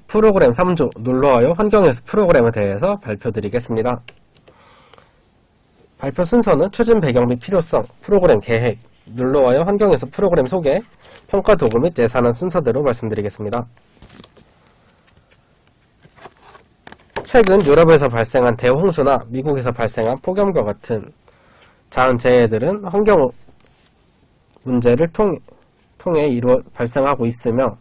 프로그램 3조 놀러와요 환경에서 프로그램에 대해서 발표드리겠습니다. 발표 순서는 추진 배경 및 필요성, 프로그램 계획, 놀러와요 환경에서 프로그램 소개, 평가 도구 및 예산안 순서대로 말씀드리겠습니다. 최근 유럽에서 발생한 대홍수나 미국에서 발생한 폭염과 같은 자연재해들은 환경 문제를 통해 발생하고 있으며,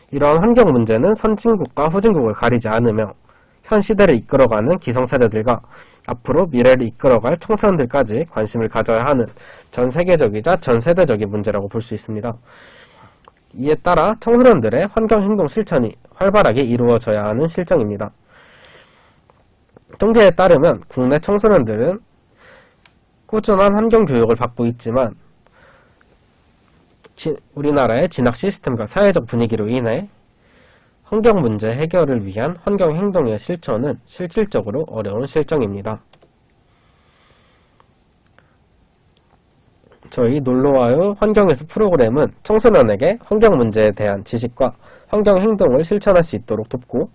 이러한 환경 문제는 선진국과 후진국을 가리지 않으며 현 시대를 이끌어가는 기성세대들과 앞으로 미래를 이끌어갈 청소년들까지 관심을 가져야 하는 전 세계적이자 전 세대적인 문제라고 볼 수 있습니다. 이에 따라 청소년들의 환경행동 실천이 활발하게 이루어져야 하는 실정입니다. 통계에 따르면 국내 청소년들은 꾸준한 환경교육을 받고 있지만 우리나라의 진학 시스템과 사회적 분위기로 인해 환경 문제 해결을 위한 환경 행동의 실천은 실질적으로 어려운 실정입니다. 저희 놀러와요 환경에서 프로그램은 청소년에게 환경 문제에 대한 지식과 환경 행동을 실천할 수 있도록 돕고,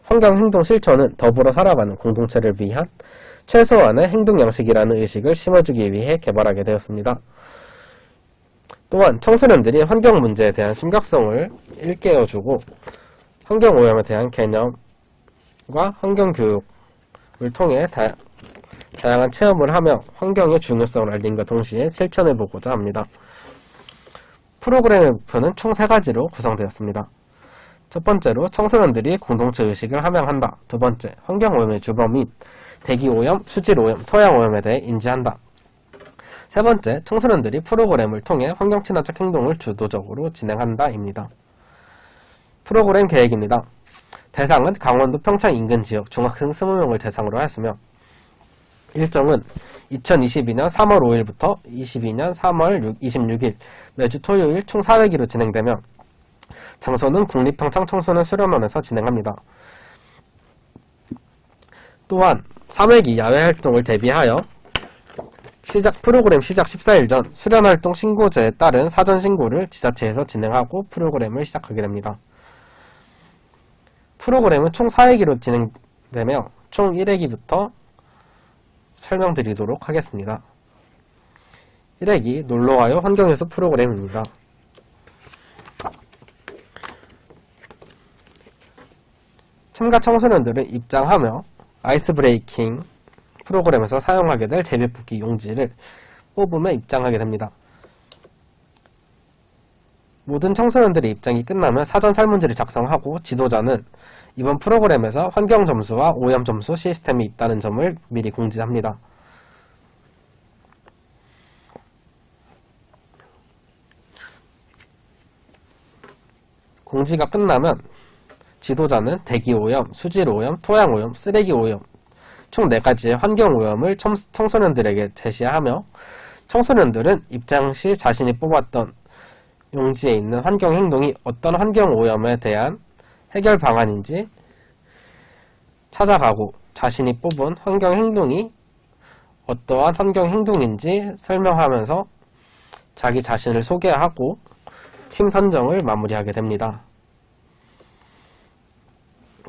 환경 행동 실천은 더불어 살아가는 공동체를 위한 최소한의 행동 양식이라는 의식을 심어주기 위해 개발하게 되었습니다. 또한 청소년들이 환경 문제에 대한 심각성을 일깨워주고 환경오염에 대한 개념과 환경교육을 통해 다양한 체험을 하며 환경의 중요성을 알림과 동시에 실천해보고자 합니다. 프로그램의 목표는 총 3가지로 구성되었습니다. 첫 번째로 청소년들이 공동체 의식을 함양한다. 두 번째, 환경오염의 주범인 대기오염, 수질오염, 토양오염에 대해 인지한다. 세 번째, 청소년들이 프로그램을 통해 환경친화적 행동을 주도적으로 진행한다입니다. 프로그램 계획입니다. 대상은 강원도 평창 인근 지역 중학생 20명을 대상으로 하였으며, 일정은 2022년 3월 5일부터 22년 3월 26일 매주 토요일 총 4회기로 진행되며, 장소는 국립평창 청소년 수련원에서 진행합니다. 또한 3회기 야외 활동을 대비하여 프로그램 시작 14일 전 수련활동 신고제에 따른 사전 신고를 지자체에서 진행하고 프로그램을 시작하게 됩니다. 프로그램은 총 4회기로 진행되며 총 1회기부터 설명드리도록 하겠습니다. 1회기 놀러와요 환경에서 프로그램입니다. 참가 청소년들은 입장하며 아이스 브레이킹 프로그램에서 사용하게 될 재배뽑기 용지를 뽑으며 입장하게 됩니다. 모든 청소년들의 입장이 끝나면 사전 설문지를 작성하고 지도자는 이번 프로그램에서 환경 점수와 오염 점수 시스템이 있다는 점을 미리 공지합니다. 공지가 끝나면 지도자는 대기오염, 수질오염, 토양오염, 쓰레기오염 총 4가지의 환경오염을 청소년들에게 제시하며, 청소년들은 입장 시 자신이 뽑았던 용지에 있는 환경행동이 어떤 환경오염에 대한 해결 방안인지 찾아가고, 자신이 뽑은 환경행동이 어떠한 환경행동인지 설명하면서 자기 자신을 소개하고 팀 선정을 마무리하게 됩니다.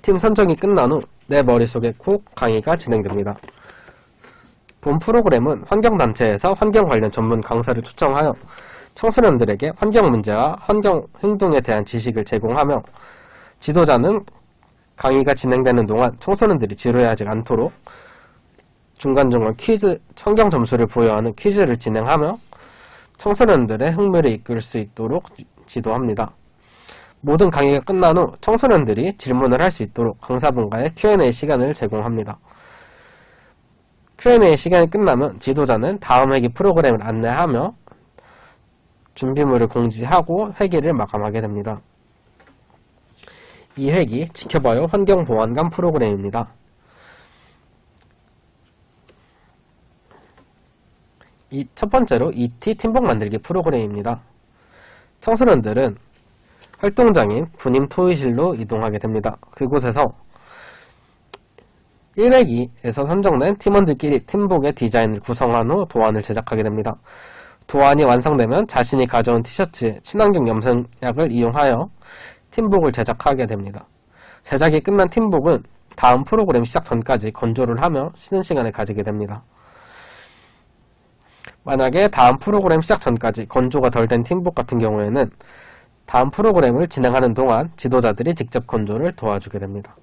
팀 선정이 끝난 후 내 머릿속에 콕 강의가 진행됩니다. 본 프로그램은 환경단체에서 환경 관련 전문 강사를 초청하여 청소년들에게 환경 문제와 환경 행동에 대한 지식을 제공하며, 지도자는 강의가 진행되는 동안 청소년들이 지루해하지 않도록 중간중간 환경 점수를 부여하는 퀴즈를 진행하며 청소년들의 흥미를 이끌 수 있도록 지도합니다. 모든 강의가 끝난 후 청소년들이 질문을 할 수 있도록 강사분과의 Q&A 시간을 제공합니다. Q&A 시간이 끝나면 지도자는 다음 회기 프로그램을 안내하며 준비물을 공지하고 회기를 마감하게 됩니다. 이 회기 지켜봐요 환경보안관 프로그램입니다. 첫 번째로 ET 팀복 만들기 프로그램입니다. 청소년들은 활동장인 군임 토의실로 이동하게 됩니다. 그곳에서 1회기에서 선정된 팀원들끼리 팀복의 디자인을 구성한 후 도안을 제작하게 됩니다. 도안이 완성되면 자신이 가져온 티셔츠에 친환경 염색약을 이용하여 팀복을 제작하게 됩니다. 제작이 끝난 팀북은 다음 프로그램 시작 전까지 건조를 하며 쉬는 시간을 가지게 됩니다. 만약에 다음 프로그램 시작 전까지 건조가 덜 된 팀북 같은 경우에는 다음 프로그램을 진행하는 동안 지도자들이 직접 건조를 도와주게 됩니다.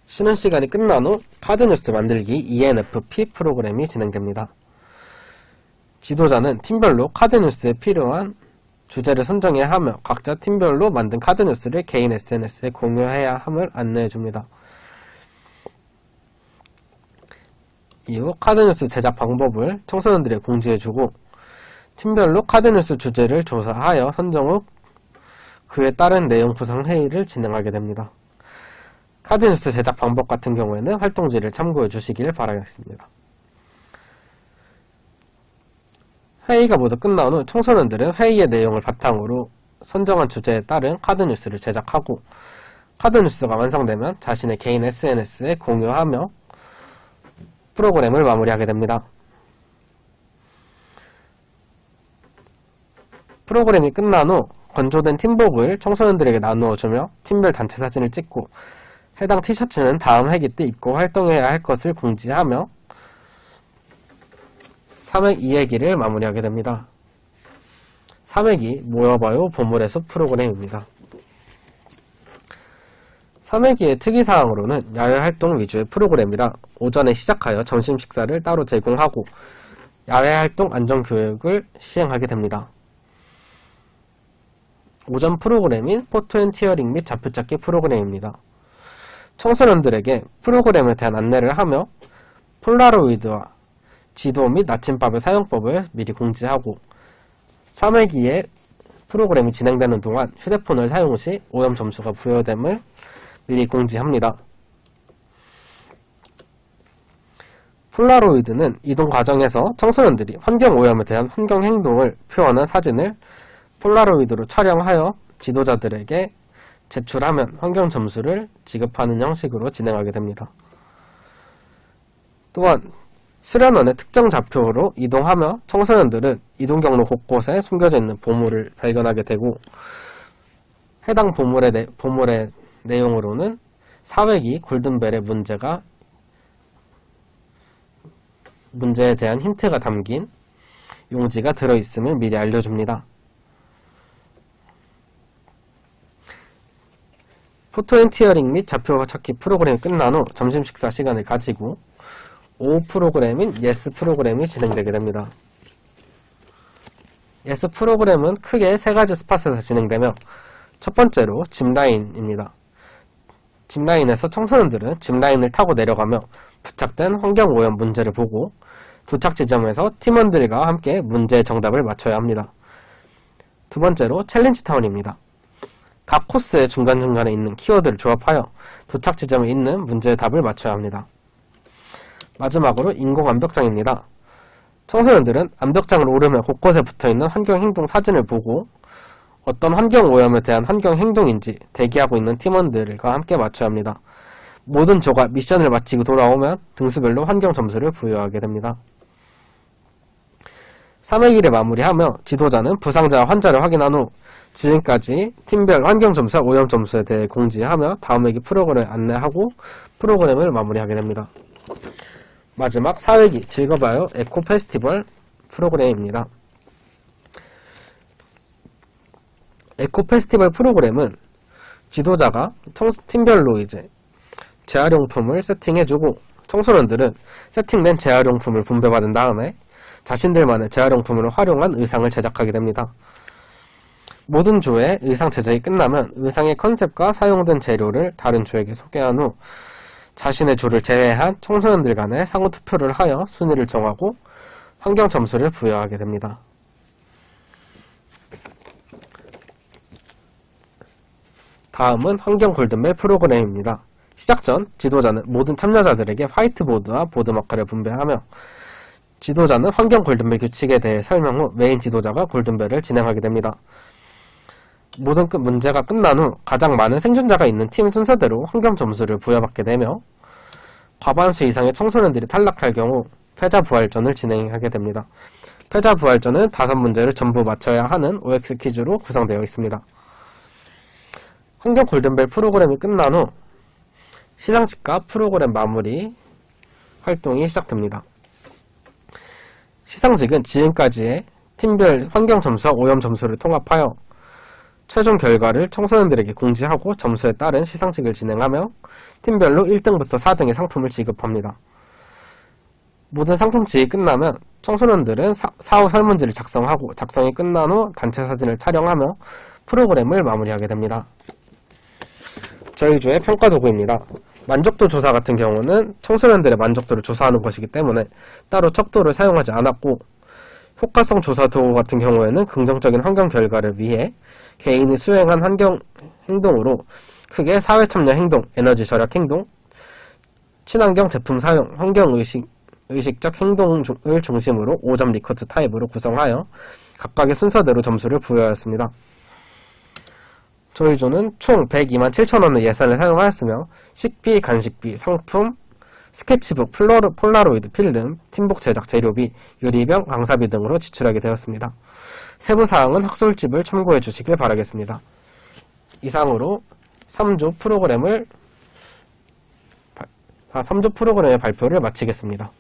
쉬는 시간이 끝난 후 카드뉴스 만들기 ENFP 프로그램이 진행됩니다. 지도자는 팀별로 카드뉴스에 필요한 주제를 선정해야 하며 각자 팀별로 만든 카드뉴스를 개인 SNS에 공유해야 함을 안내해줍니다. 이후 카드뉴스 제작 방법을 청소년들에게 공지해주고 팀별로 카드뉴스 주제를 조사하여 선정 후 그에 따른 내용 구상 회의를 진행하게 됩니다. 카드뉴스 제작 방법 같은 경우에는 활동지를 참고해 주시길 바라겠습니다. 회의가 모두 끝난 후 청소년들은 회의의 내용을 바탕으로 선정한 주제에 따른 카드뉴스를 제작하고 카드뉴스가 완성되면 자신의 개인 SNS에 공유하며 프로그램을 마무리하게 됩니다. 프로그램이 끝난 후 건조된 팀복을 청소년들에게 나누어주며 팀별 단체 사진을 찍고 해당 티셔츠는 다음 회기 때 입고 활동해야 할 것을 공지하며 3회 2회기를 마무리하게 됩니다. 3회기 모여봐요 보물의 숲 프로그램입니다. 3회기의 특이사항으로는 야외활동 위주의 프로그램이라 오전에 시작하여 점심 식사를 따로 제공하고 야외활동 안전교육을 시행하게 됩니다. 오전 프로그램인 포토앤티어링 및 좌표찾기 프로그램입니다. 청소년들에게 프로그램에 대한 안내를 하며 폴라로이드와 지도 및 나침밥의 사용법을 미리 공지하고 3회기에 프로그램이 진행되는 동안 휴대폰을 사용 시 오염 점수가 부여됨을 미리 공지합니다. 폴라로이드는 이동 과정에서 청소년들이 환경오염에 대한 환경행동을 표현한 사진을 폴라로이드로 촬영하여 지도자들에게 제출하면 환경 점수를 지급하는 형식으로 진행하게 됩니다. 또한 수련원의 특정 좌표로 이동하며 청소년들은 이동 경로 곳곳에 숨겨져 있는 보물을 발견하게 되고 해당 보물의 내용으로는 4회기 골든벨의 문제에 대한 힌트가 담긴 용지가 들어있음을 미리 알려줍니다. 포토앤티어링 및 좌표 찾기 프로그램이 끝난 후 점심 식사 시간을 가지고 오후 프로그램인 예스 프로그램이 진행되게 됩니다. 예스 프로그램은 크게 3가지 스팟에서 진행되며 첫 번째로 짚라인입니다. 짚라인에서 청소년들은 짚라인을 타고 내려가며 부착된 환경오염 문제를 보고 도착 지점에서 팀원들과 함께 문제의 정답을 맞춰야 합니다. 두 번째로 챌린지 타운입니다. 각 코스의 중간중간에 있는 키워드를 조합하여 도착 지점에 있는 문제의 답을 맞춰야 합니다. 마지막으로 인공 암벽장입니다. 청소년들은 암벽장을 오르며 곳곳에 붙어있는 환경행동 사진을 보고 어떤 환경오염에 대한 환경행동인지 대기하고 있는 팀원들과 함께 맞춰야 합니다. 모든 조가 미션을 마치고 돌아오면 등수별로 환경 점수를 부여하게 됩니다. 3회기를 마무리하며 지도자는 부상자와 환자를 확인한 후 지금까지 팀별 환경 점수와 오염 점수에 대해 공지하며 다음 회기 프로그램을 안내하고 프로그램을 마무리하게 됩니다. 마지막 4회기 즐거봐요 에코 페스티벌 프로그램입니다. 에코 페스티벌 프로그램은 지도자가 팀별로 재활용품을 세팅해주고 청소년들은 세팅된 재활용품을 분배받은 다음에 자신들만의 재활용품을 활용한 의상을 제작하게 됩니다. 모든 조의 의상 제작이 끝나면 의상의 컨셉과 사용된 재료를 다른 조에게 소개한 후 자신의 조를 제외한 청소년들 간에 상호 투표를 하여 순위를 정하고 환경 점수를 부여하게 됩니다. 다음은 환경 골든벨 프로그램입니다. 시작 전 지도자는 모든 참여자들에게 화이트보드와 보드마커를 분배하며 지도자는 환경 골든벨 규칙에 대해 설명 후 메인 지도자가 골든벨을 진행하게 됩니다. 모든 문제가 끝난 후 가장 많은 생존자가 있는 팀 순서대로 환경 점수를 부여받게 되며 과반수 이상의 청소년들이 탈락할 경우 패자 부활전을 진행하게 됩니다. 패자 부활전은 5문제를 전부 맞춰야 하는 OX 퀴즈로 구성되어 있습니다. 환경 골든벨 프로그램이 끝난 후 시상식과 프로그램 마무리 활동이 시작됩니다. 시상식은 지금까지의 팀별 환경 점수와 오염 점수를 통합하여 최종 결과를 청소년들에게 공지하고 점수에 따른 시상식을 진행하며 팀별로 1등부터 4등의 상품을 지급합니다. 모든 상품 지급이 끝나면 청소년들은 사후 설문지를 작성하고 작성이 끝난 후 단체 사진을 촬영하며 프로그램을 마무리하게 됩니다. 저희 조의 평가 도구입니다. 만족도 조사 같은 경우는 청소년들의 만족도를 조사하는 것이기 때문에 따로 척도를 사용하지 않았고, 효과성 조사 도구 같은 경우에는 긍정적인 환경 결과를 위해 개인이 수행한 환경 행동으로 크게 사회 참여 행동, 에너지 절약 행동, 친환경 제품 사용, 환경의식적 행동을 중심으로 5점 리커트 타입으로 구성하여 각각의 순서대로 점수를 부여하였습니다. 저희 조는 총 102만 7천원의 예산을 사용하였으며 식비, 간식비, 상품, 스케치북, 폴라로이드 필름, 팀복 제작 재료비, 유리병, 강사비 등으로 지출하게 되었습니다. 세부사항은 학술집을 참고해 주시길 바라겠습니다. 이상으로 3조 프로그램의 발표를 마치겠습니다.